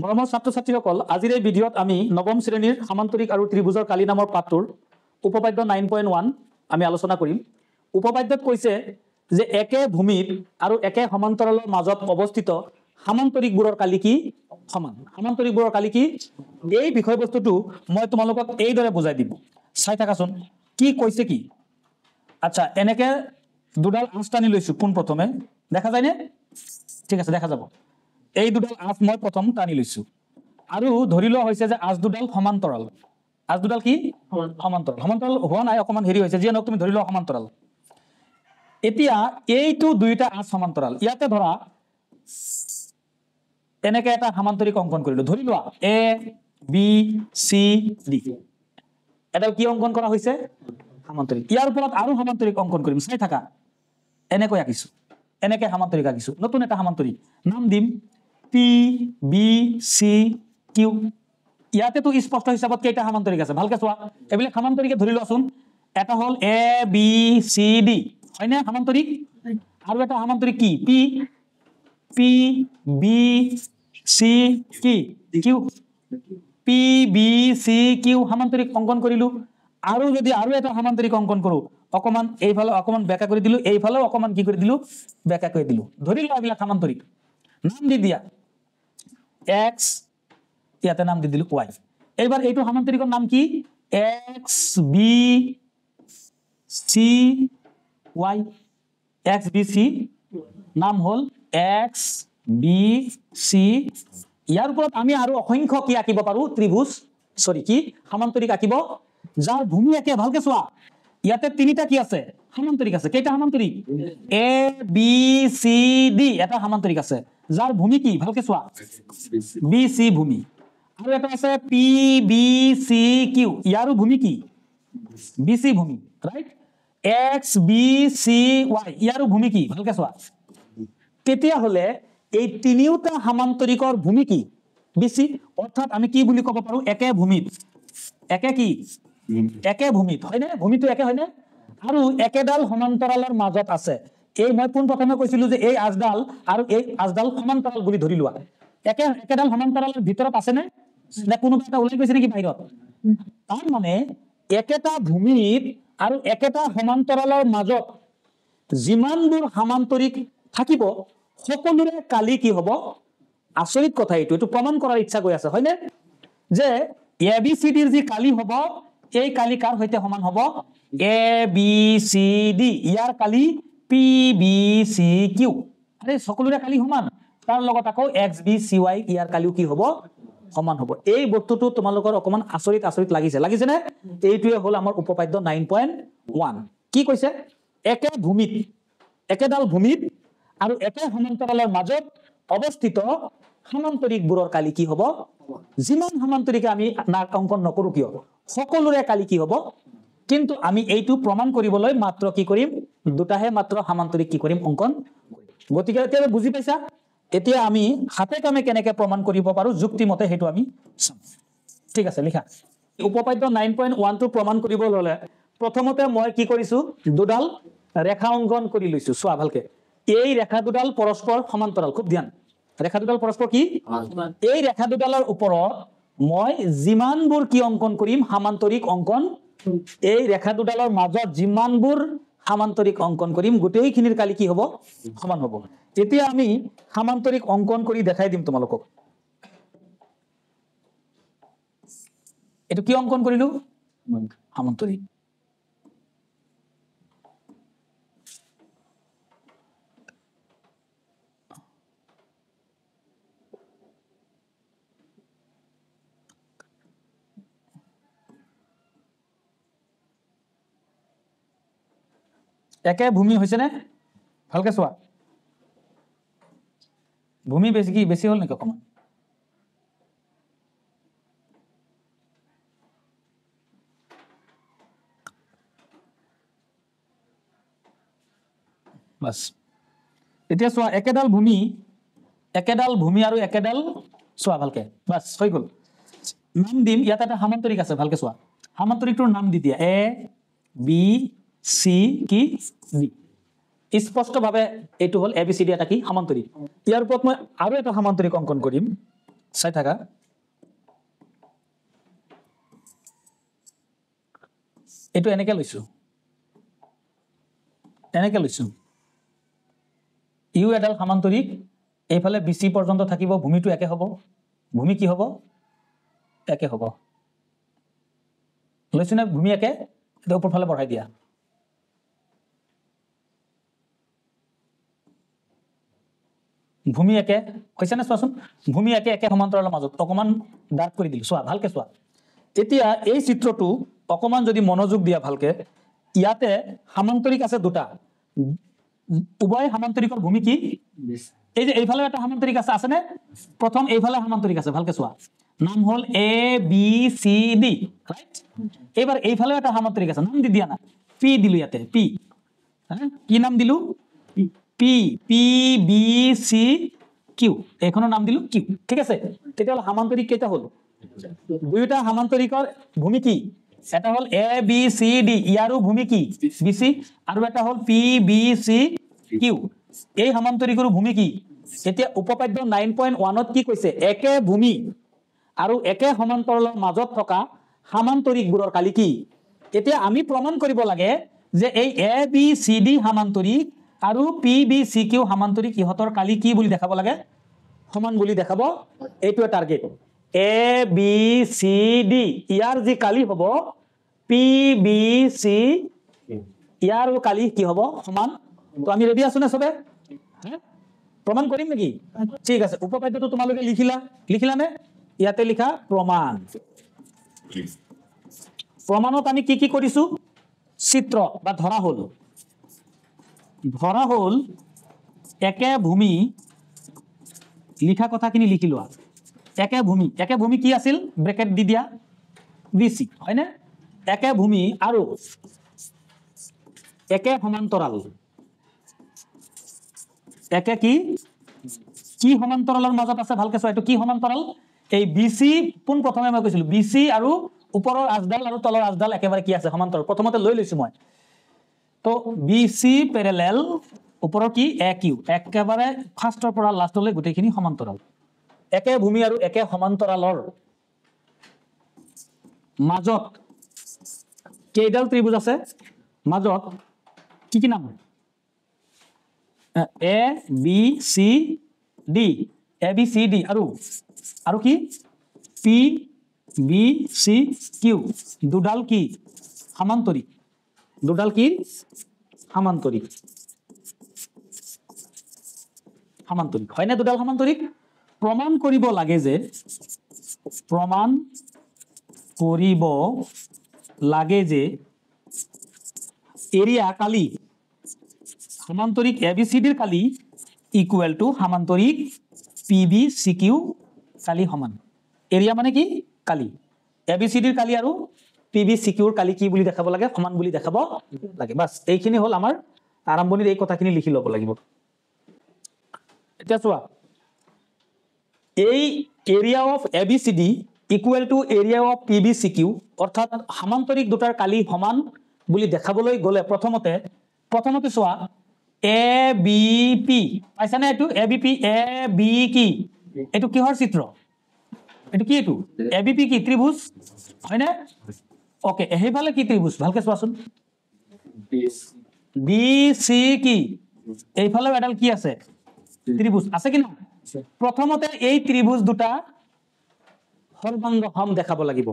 মৰমৰ ছাত্ৰ-ছাত্ৰীসকল, আজিৰ এই ভিডিঅ'ত আমি নৱম শ্ৰেণীৰ সামান্তৰিক আৰু ত্ৰিভুজৰ কালি নামৰ পাঠটোৰ উপপাদ্য 9.1 আমি আলোচনা কৰিম। উপপাদ্যত কৈছে যে একে ভূমিত আৰু একে সমান্তৰালৰ মাজত অৱস্থিত সামান্তৰিকবোৰৰ কালি কি সমান। সামান্তৰিকবোৰৰ কালি কি, এই বিষয়বস্তুটো মই তোমালোকক এইদৰে বুজাই দিম। চাই থাকাচোন কি কৈছে কি। আচ্ছা, এনেকে দুডাল আঁচ টানি লৈছো পোন প্ৰথমে, দেখা যায়নে? ঠিক আছে, দেখা যাব। এই দুডাল আঁচ মই প্ৰথম টানি লৈছো আৰু ধৰি লোৱা হৈছে যে আঁচ দুডাল সমান্তৰাল। আঁচ দুডাল কি সমান্তৰাল। সমান্তৰাল হোৱা নাই, অকমান হেৰি হৈছে, যিয়ে নহওক তুমি ধৰি লোৱা সমান্তৰাল। এতিয়া এইটো দুইটা আঁচ সমান্তৰাল, ইয়াতে ধৰা এনেকে এটা সামান্তৰিক অংকন কৰিলো। ধৰি লোৱা এ বি চি ডি, এডাল কি অংকন কৰা হৈছে? সামান্তৰিক। ইয়াৰ ওপৰত আৰু সামান্তৰিক অংকন কৰিম, চাই থাকা। এনেকৈ আঁকিছো, এনেকে সামান্তৰিক আঁকিছো, নতুন এটা সামান্তৰিক, নাম দিম পি বি চি কিউ। ইয়াতেতো স্পষ্ট হিচাপত কেইটা সামান্তৰিক আছে, ভালকে চোৱা। এইবিলাক সামান্তৰিকে ধৰি লোৱাচোন। এটা হল এ বি চি ডি, হয়নে সামান্তৰিক? আৰু এটা সামান্তৰিক কি পি পি বি চি কি Q, P B C Q সামান্তৰিক অংকন কৰিলো। আৰু যদি আৰু এটা সামান্তৰিক অংকন কৰো, অকমান এইফালে অকমান বেকা কৰি দিলো, এইফালেও অকমান কি কৰি দিলো, বেকা কৰি দিলো। ধৰি লোৱা এইবিলাক সামান্তৰিক, নাম দি দিয়া এক্স, ইয়াতে নাম দি দিলো ওয়াই। এইবাৰ এইটো সামান্তৰিকৰ নাম কি? X B C Y. X B C নাম হল এক্স বি চি। ইয়াৰ ওপৰত আমি আৰু অসংখ্য কি আঁকিব পাৰো? ত্ৰিভুজ, সৰি কি সামান্তৰিক আঁকিব, যাৰ ভূমি একে। ভালকে চোৱা, ইয়াতে তিনিটা কি আছে? সামান্তৰিক আছে। কেইটা সামান্তৰিক? এ বি চি ডি এটা সামান্তৰিক আছে, যাৰ ভূমি কি? ভালকে চোৱা, বি চি ভূমি। আৰু এটা আছে পি বি চি কিউ, ইয়াৰো ভূমি কি? বি চি ভূমি, right? X B C Y, ইয়াৰো ভূমি কি? ভালকে চোৱা। তেতিয়াহলে এই তিনিওটা সামান্তৰিকৰ ভূমি কি? B C. অৰ্থাৎ আমি কি বুলি ক'ব পাৰো? একে ভূমিত। একে কি? একে ভূমিত, হয়নে? ভূমিটো একে, হয়নে? আৰু একেডাল সমান্তৰালৰ মাজত আছে। এই মই পোন প্ৰথমে কৈছিলো যে এই আঁচডাল আৰু এই আঁচডাল সমান্তৰাল বুলি ধৰি লোৱা। একেডাল সমান্তৰালৰ ভিতৰত আছে নে? নে কোনোবা এটা ওলাই গৈছে নেকি বাহিৰত? তাৰ মানে একেটা ভূমিত আৰু একেটা সমান্তৰালৰ মাজত যিমানবোৰ সামান্তৰিক থাকিব, সকলোৰে কালি কি হব? আচৰিত কথা এইটো, এইটো প্ৰমাণ কৰাৰ ইচ্ছা গৈ আছে, হয়নে? যে এ বি চি ডিৰ যি কালি হব, এই কালি কাৰ সৈতে সমান হব? এ বি চি ডি। ইয়াৰ কালি পি বি চি কিউ। আৰে সকলোৰে কালি সমান, তাৰ লগত আকৌ এক্স বি চি ওয়াই, ইয়াৰ কালিও কি হব? সমান হব। এই বস্তুটো তোমালোকৰ অকমান আচৰিত আচৰিত লাগিছে নে? এইটোৱে হল আমাৰ উপপাদ্য 9.1। কি কৈছে? একে ভূমিত, একেডাল ভূমিত আৰু একে সমান্তৰালৰ মাজত অৱস্থিত সামান্তৰিকবোৰৰ কালি কি হব? যিমান সামান্তৰিকে আমি অংকন নকৰো কিয়, সকলোৰে কালি কি হব? কিন্তু আমি এইটো প্ৰমাণ কৰিবলৈ মাত্ৰ কি কৰিম? দুটাহে মাত্ৰ সামান্তৰিক কি কৰিম? অংকন কৰিম। গতিকে এতিয়া বুজি পাইছা? এতিয়া আমি হাতে কামে কেনেকে প্ৰমাণ কৰিব পাৰো, যুক্তিমতে সেইটো আমি চাম। ঠিক আছে, লিখা। উপপাদ্য 9.1 টো প্ৰমাণ কৰিবলৈ হলে প্ৰথমতে মই কি কৰিছো? দুডাল ৰেখা অংকন কৰি লৈছো। চোৱা ভালকে, এই ৰেখা দুডাল পৰস্পৰ সমান্তৰাল। খুব ধ্যান, ৰেখা দুডাল পৰস্পৰ কি? এই ৰেখা দুডালৰ ওপৰত মই যিমানবোৰ কি অংকন কৰিম? সামান্তৰিক অংকন। এই ৰেখা দুডালৰ মাজত যিমানবোৰ সামান্তৰিক অংকন কৰিম, গোটেইখিনিৰ কালি কি হব? সমান হব। এতিয়া আমি সামান্তৰিক অংকন কৰি দেখাই দিম তোমালোকক। এইটো কি অংকন কৰিলো? সামান্তৰিক। একে ভূমি হৈছে নে? ভালকে চোৱা, ভূমি বেছি হল নেকি অকমান? বাস, এতিয়া চোৱা, একেডাল ভূমি আৰু একেডাল, চোৱা ভালকে, বাস হৈ গল। নাম দিম, ইয়াত এটা সামান্তৰিক আছে, ভালকে চোৱা। সামান্তৰিকটোৰ নাম দি দিয়া এ বি চি কি ডি। স্পষ্টভাৱে এইটো হল এ বি চি ডি এটা কি? সামান্তৰিক। ইয়াৰ ওপৰত মই আৰু এটা সামান্তৰিক অংকন কৰিম, চাই থাকা এইটো এনেকে লৈছো ইউ এডাল সমান্তৰিক এইফালে বিসি পৰ্যন্ত থাকিব ভূমিটো একে হ'ব ভূমি কি হ'ব একে হ'ব লৈছো না ভূমি একে এটা ওপৰ ফালে বঢ়াই দিয়া ভূমি একে হৈছে না চোৱাচোন ভূমি একে একে সমান্তৰালৰ মাজত অকমান ডাৰ্ক কৰি দিলো চোৱা ভালকে চোৱা এতিয়া এই চিত্ৰটো অকমান যদি মনোযোগ দিয়া ভালকে ইয়াতে সমান্তৰিক আছে দুটা উভয় সমান্তৰিকৰ ভূমি কি এই যে এইফালে এটা সমান্তৰিক আছে নে প্ৰথম এইফালে সমান্তৰিক আছে ভালকে চোৱা নাম হল A B C D right এবাৰ এইফালে এটা সমান্তৰিক আছে নাম দি দিয়া না পি দিলু ইয়াতে পি হ্যাঁ কি নাম দিলু P P B C Q এখনৰ নাম দিলু কিউ ঠিক আছে তেতিয়াহলে সমান্তৰিক কেইটা হল দুইটা সমান্তৰিকৰ ভূমি কি এটা হল এ বি সি ডি ইয়াৰো ভূমি কি বি সি আৰু এটা হল পি বি সি কিউ এই সমান্তৰিকৰ ভূমি কি এতিয়া উপপাদ্য 9.1 ত কি কৈছে একে ভূমি আৰু একে সমান্তৰালৰ মাজত থকা সমান্তৰিকবোৰৰ কালি কি এতিয়া আমি প্ৰমাণ কৰিব লাগে যে এই এ বি সি ডি সমান্তৰিক আৰু পি বি সি কিউ সমান্তৰিক ইহতৰ কালি কি বুলি দেখাব লাগে সমান বুলি দেখাব এইটোৱে টাৰ্গেট এ বি সি ডি ইয়াৰ যি কালি হ'ব পি বি সি ইয়াৰ কালি কি হ'ব সমান তো আমি ৰেডি আছো না সবে প্ৰমাণ কৰিম নেকি ঠিক আছে উপপাদ্যটো তোমালোকে লিখিলা নে ইয়াতে লিখা প্ৰমাণত আমি কি কৰিছো চিত্ৰ বা ধৰা হল একে ভূমি লিখা কথাখিনি লিখি লোৱা একে ভূমি কি আছিল ব্ৰেকেট দি দিয়া বিসি হয় না একে ভূমি আৰু একে সমান্তৰাল একে কি সমান্তৰালৰ মাজত আছে ভালকে চোৱা এটো কি সমান্তৰাল এই বিসি পোন প্ৰথমে মই কৈছিলো বিসি আৰু ওপৰৰ আজডাল আৰু তলৰ আজডাল একেবাৰে কি আছে সমান্তৰাল প্ৰথমতে লৈ লৈছো মই তো বিসি প্যাৰালেল ওপৰৰ কি এ কিউ একেবাৰে ফাৰ্ষ্টৰ পৰা লাষ্টলৈ গোটেইখিনি সমান্তৰাল একে ভূমি আৰু একে সমান্তৰালৰ মাজত কেইডাল ত্ৰিভুজ আছে মাজত কি নাম এ বি সি ডি আৰু কি পি বি সি কিউ দুডাল কি সমান্তৰিক হয় না দুডাল সমান্তৰিক প্ৰমাণ কৰিব লাগে যে এৰিয়া কালি সমান্তৰিক এ বি সি ডিৰ কালি ইকুৱেল টু সমান্তৰিক পি বি সি কিউ কালি সমান এৰিয়া মানে কি কালি এ বি সি ডিৰ কালি আৰু পি বি সি কিউৰ কালি কি বুলি দেখাব লাগে সমান বুলি দেখাব লাগে বাস এইখিনি হল আমাৰ আৰম্ভণিৰ এই কথাখিনি লিখি ল'ব লাগিব এতিয়া চোৱা এই area of A B C D equal to area of P B C Q অৰ্থাৎ সমান্তৰিক দুটাৰ কালি সমান বুলি দেখাবলৈ গলে প্ৰথমতে চোৱা এ বি পি পাইছা না এটো এ বি পি এ বি কি এটো কিহৰ চিত্ৰ এটো কি এটো এ বি পি কি ত্ৰিভুজ হয় না ওকে এইফালে কি ত্ৰিভুজ ভালকে চোৱাচোন বি সি কি এইফালে এডাল কি আছে ত্ৰিভুজ আছে কি না প্ৰথমতে এই ত্ৰিভুজ দুটা সৰ্বাংগ সম দেখাব লাগিব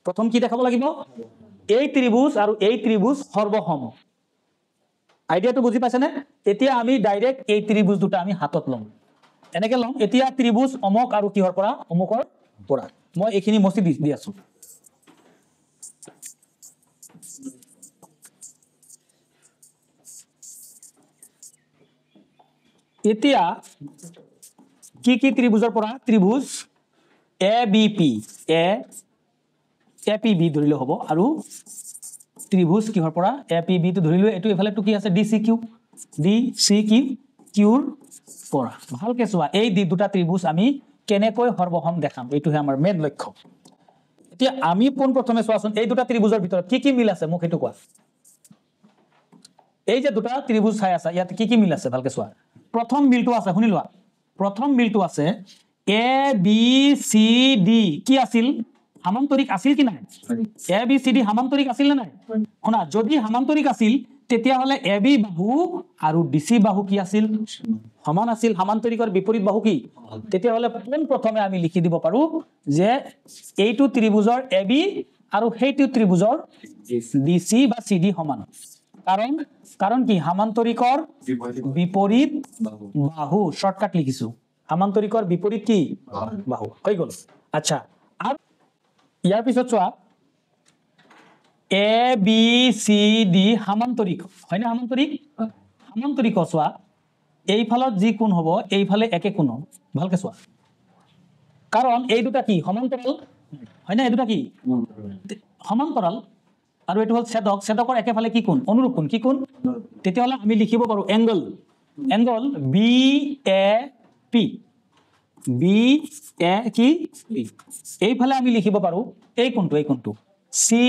প্ৰথম কি দেখাব লাগিব এই ত্ৰিভুজ আৰু এই ত্ৰিভুজ সৰ্বসম আইডিয়াটো বুজি পাইছে নে এতিয়া আমি ডাইৰেক্ট এই ত্ৰিভুজ দুটা আমি হাতত লম এনেকে লম এতিয়া ত্ৰিভুজ অমক আৰু কিহৰ পৰা অমকৰ পৰা মই এইখিনি মচি দি আছো এতিয়া কি ত্ৰিভুজৰ পৰা ত্ৰিভুজ A B P A P B ধৰিলে হ'ব আৰু ত্ৰিভুজ কিহৰ পৰা এ পি বি টো ধৰিলো এটো এফালে টু কি আছে ডি সি কিউৰ পৰা ভালকে চোৱা এই দুটা ত্ৰিভুজ আমি কেনেকৈ সৰ্বসম দেখাম এইটোহে আমাৰ মেইন লক্ষ্য এতিয়া আমি পোন প্ৰথমে চোৱাচোন এই দুটা ত্ৰিভুজৰ ভিতৰত কি মিল আছে মোক হেতু কোৱা এই যে দুটা ত্ৰিভুজ চাই আছে ইয়াত কি মিল আছে ভালকে চোৱা প্ৰথম মিলটো আছে শুনি লোৱা প্ৰথম মিলটো আছে এ বি সি ডি কি আছিল সামান্তৰিক আছিল কি নাই এ বি সি ডি সামান্তৰিক আছিল নে নাই শুনা যদি সামান্তৰিক আছিল তেতিয়াহলে এ বি বাহু আৰু ডিসি বাহু কি আছিল সমান আছিল সামান্তৰিকৰ বিপৰীত বাহু কি তেতিয়াহলে পোন প্ৰথমে আমি লিখি দিব পাৰো যে এইটো ত্ৰিভুজৰ এ বি আৰু সেইটো ত্ৰিভুজৰ ডিসি বা সিডি সমান কাৰণ কাৰণ কি সামান্তৰিকৰ বিপৰীত বাহু শৰ্টকাট লিখিছো সামান্তৰিকৰ বিপৰীত কি বাহু হৈ গল আচ্ছা আৰু ইয়াৰ পিছত চোৱা এ বি সি ডি সামান্তৰিক হয় না সামান্তৰিক সামান্তৰিক চোৱা এইফালত যি কোণ হ'ব এইফালে একে কোণ ভালকে চোৱা কাৰণ এই দুটা কি সমান্তৰাল হয় না এই দুটা কি সমান্তৰাল আৰু এটো হল ছেদক ছেদকৰ একেফালে কি কোণ অনুৰূপ কোণ কি কোণ তেতিয়াহলে আমি লিখিব পাৰো angle angle B A P B A কি এইফালে আমি লিখিব পাৰো এই কোণটো C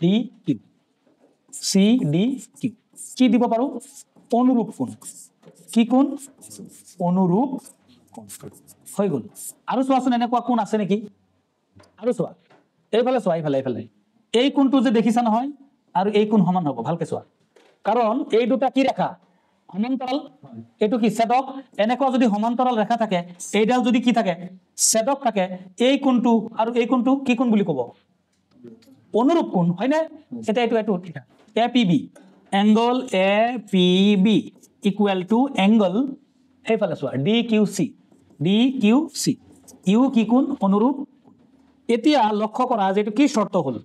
D Q C D Q কি দিব পাৰো অনুৰূপ কোণ কি কোণ অনুৰূপ কোণ হৈ গল আৰু চোৱাচোন এনেকুৱা কোণ আছে নেকি আৰু চোৱা এইফালে চোৱা এইফালে এই কোণটো যে দেখিছা নহয় আৰু এই কোণ সমান হ'ব ভালকে চোৱা কাৰণ এই দুটা কি ৰেখা সমান্তৰাল এটো কি ছেদক এনেকুৱা যদি সমান্তৰাল ৰেখা থাকে এইডাল যদি কি থাকে ছেদক থাকে এই কোণটো আৰু এই কোণটো কি কোণ বুলি ক'ব অনুৰূপ কোণ হয় না এটা এটো A P B angle A P B equal to angle এইফালে চোৱা ডি কিউ চি ইউ কি কোণ অনুৰূপ এতিয়া লক্ষ্য কৰা যে এটো কি শৰ্ত হল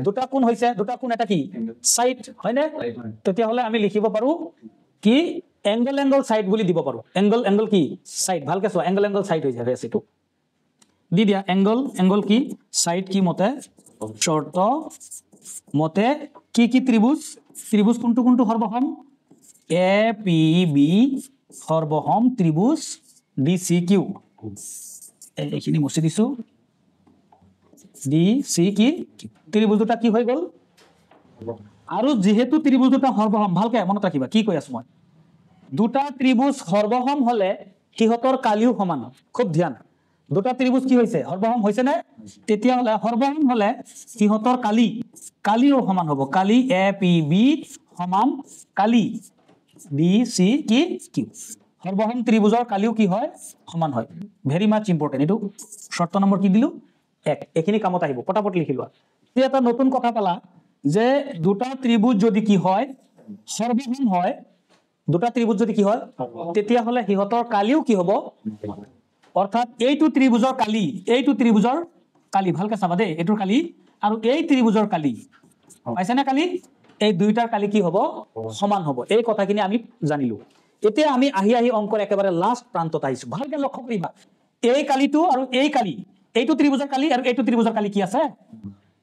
দুটা কোণ হৈছে দুটা কোণ এটা কি সাইড হয় না তেতিয়াহলে আমি লিখিব পাৰো কি এংগল সাইড বুলি দিব পাৰো এংগল কি সাইড ভালকে চোৱা এংগল সাইড হৈ যায় এটো দি দিয়া এংগল কি সাইড কি মতে শর্ত মতে কি ত্রিভুজ কোনটো সৰ্বসম এ পি বি সৰ্বসম ত্রিভুজ ডি সি কিউ এইখিনি মুছি দিছো ডি সি কি ত্রিভুজ দুটা কি হৈ গল আৰু যেহেতু ত্ৰিভুজ দুটা সৰ্বসম ভালকে মনত ৰাখিবা কি কৈ আছো মই দুটা ত্ৰিভুজ সৰ্বসম হলে কিহতৰ কালিও সমান খুব ধ্যান দুটা ত্ৰিভুজ কি হৈছে সৰ্বসম হৈছে নে তেতিয়া হলে সৰ্বসম হলে কিহতৰ কালিও সমান হ'ব কালি এ পি বি সমান কালি ডি সি কি কিউ সৰ্বসম ত্ৰিভুজৰ কালিও কি হয় সমান হয় ভেৰি মাচ ইম্পৰ্টেন্ট এটো শৰ্ত নম্বৰ কি দিলু এক এখিনি কামত আহিব পটাপট লিখি লোৱা তে এটা নতুন কথা পালা যে দুটা ত্ৰিভুজ যদি কি হয় সৰ্বসম হয় দুটা ত্ৰিভুজ যদি কি হয় তেতিয়া হলে হিহতৰ কালিও কি হ'ব অৰ্থাৎ এইটো ত্ৰিভুজৰ কালি ভালকে চাবা দে এটোৰ কালি আৰু এই ত্ৰিভুজৰ কালি পাইছা না কালি এই দুইটাৰ কালি কি হ'ব সমান হ'ব এই কথাখিনি আমি জানিলো এতিয়া আমি আহি অংকৰ একেবাৰে লাস্ট প্ৰান্তত আহিছো ভালকে লক্ষ্য কৰিবা এই কালিটো আৰু এই কালি এইটো ত্ৰিভুজৰ কালি আৰু এইটো ত্ৰিভুজৰ কালি কি আছে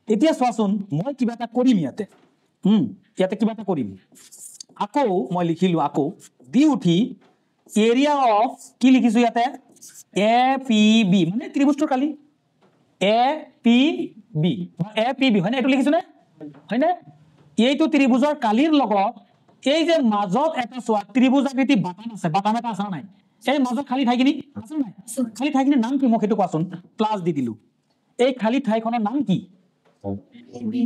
এতিয়া চোৱাচোন মই কিবা এটা কৰিম ইয়াতে কিবা এটা কৰিম আকৌ মই লিখিলো আকৌ দি উঠি এৰিয়া অফ কি লিখিছো ইয়াতে এ পি বি মানে ত্ৰিভুজটোৰ কালি এ পি বি হয় না এটো লিখিছো নে হয় না এইটো ত্ৰিভুজৰ কালিৰ লগত এই যে মাজত এটা চোৱা ত্রিভুজ আকৃতি বাটাম আছে বাটাম এটা আছে নাই এই মাজত খালি ঠাইখিনি আছে নাই খালি ঠাইখিনি নাম কি মোক হেতু কোৱাচোন প্লাস দি দিলু এই খালি ঠাইখনৰ নাম কি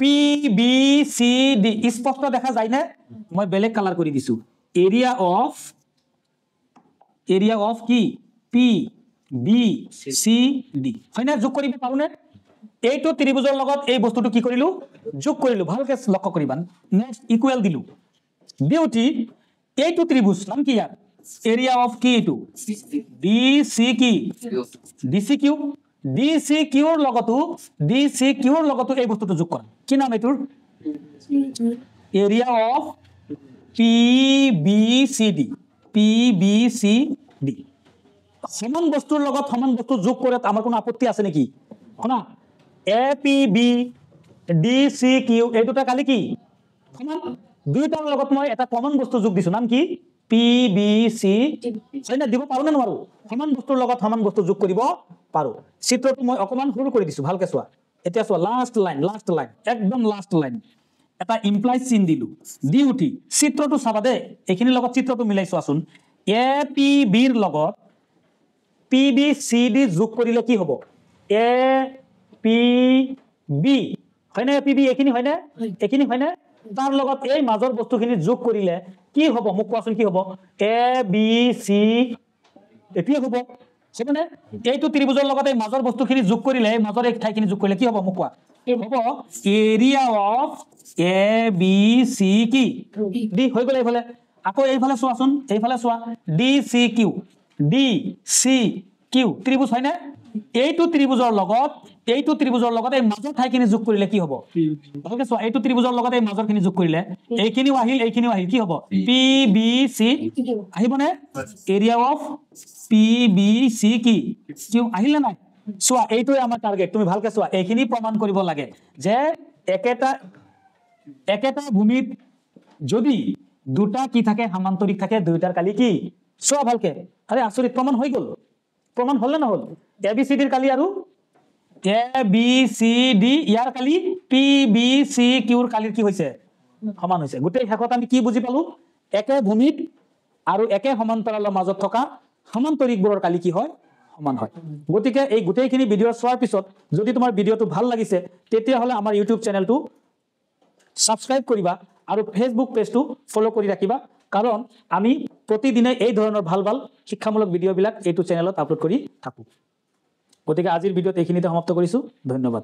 পি বি সি ডি স্পষ্ট দেখা যায় না মই বেলেগ কালাৰ কৰি দিছো এৰিয়া অফ কি পি বি সি ডি হয় না যোগ কৰিব পাৰো নে এইটো ত্ৰিভুজৰ লগত এই বস্তুটো কি কৰিলো যোগ কৰিলো ভালকে লক্ষ্য কৰিবা নেক্সট ইকুৱেল দিলু বিউটি এইটো ত্ৰিভুজ নাম কি ইয়াৰ এৰিয়া অফ কি এটো ডি সি কি ডি সি কিউৰ লগতো এই বস্তুটো যোগ কৰা কি নাম এটোৰ area of P B C D সমান বস্তুৰ লগত সমান বস্তু যোগ কৰাত আমাৰ কোনো আপত্তি আছে নেকি শুনা A P B D C Q এই দুটা কালি কি সমান দুইটাৰ লগত মই এটা কমন বস্তু যোগ দিছো নাম কি পি বি সি হয় না দিব পাৰো না নোৱাৰো সমান বস্তুৰ লগত সমান বস্তু যোগ কৰিব পাৰো চিত্ৰটো মই অকমান সৰু কৰি দিছো ভালকে চোৱা এতিয়া চোৱা লাস্ট লাইন একদম লাস্ট লাইন এটা ইমপ্লাইড চিন দিলু দি উঠি চিত্ৰটো চাবা দে এখিনি লগত চিত্ৰটো মিলাই চোৱাচোন এ পি বিৰ লগত পি বি চি ডি যোগ কৰিলে কি হ'ব এ পি বি হয়নে পি বি এইখিনি হয়নে এইখিনি হয়নে তাৰ লগত এই মাজৰ বস্তুখিনি যোগ কৰিলে কি হ'ব মোক কোৱাচোন কি হ'ব এ বি চি এটোৱে হ'ব হবনে এইটো ত্ৰিভুজৰ লগত এই মাজৰ বস্তুখিনি যোগ কৰিলে এই মাজৰ এই ঠাইখিনি যোগ কৰিলে কি হ'ব মোক কোৱা হ'ব area of A B C কি ডি হৈ গ'ল এইফালে আকৌ এইফালে চোৱাচোন এইফালে চোৱা ডি চি কিউ ত্ৰিভুজ হয়নে এইটো ত্ৰিভুজৰ লগত এই মাজৰ ঠাইখিনি যোগ কৰিলে কি হ'ব ভালকে চোৱা এইটো ত্ৰিভুজৰ লগত এই মাজৰখিনি যোগ কৰিলে এইখিনিও আহিল কি হ'ব পি বি চি আহিবনে area of P B C কি কিউ আহিলে নাই চোৱা এইটোৱে আমাৰ টাৰ্গেট তুমি ভালকে চোৱা এইখিনি প্ৰমাণ কৰিব লাগে যে একেটা ভূমিত যদি দুটা কি থাকে সমান্তৰিক থাকে দুইটাৰ কালি কি চোৱা ভালকে আৰে আচৰিত প্ৰমাণ হৈ গ'ল প্ৰমাণ হল না নহল এ বি চি ডিৰ কালি আৰু এ বি চি ডি ইয়াৰ কালি পি বি চি কিউৰ কালিৰ কি হৈছে সমান হৈছে গোটেই শেষত আমি কি বুজি পালো একে ভূমিত আৰু একে সমান্তৰালৰ মাজত থকা সমান্তৰিকবোৰৰ কালি কি হয় সমান হয় গতিকে এই গোটেইখিনি ভিডিঅ চোৱাৰ পিছত যদি তোমাৰ ভিডিঅটো ভাল লাগিছে তেতিয়াহ'লে আমাৰ ইউটিউব চেনেলটো সাবস্ক্ৰাইব কৰিবা আৰু ফেসবুক পেজটো ফলো কৰি ৰাখিবা কাৰণ আমি প্ৰতিদিনে এই ধৰণৰ ভাল ভাল শিক্ষামূলক ভিডিঅ'বিলাক এইটো চেনেলত আপলোড কৰি থাকো গতিকে আজিৰ ভিডিঅ'ত এইখিনিতে সমাপ্ত কৰিছো ধন্যবাদ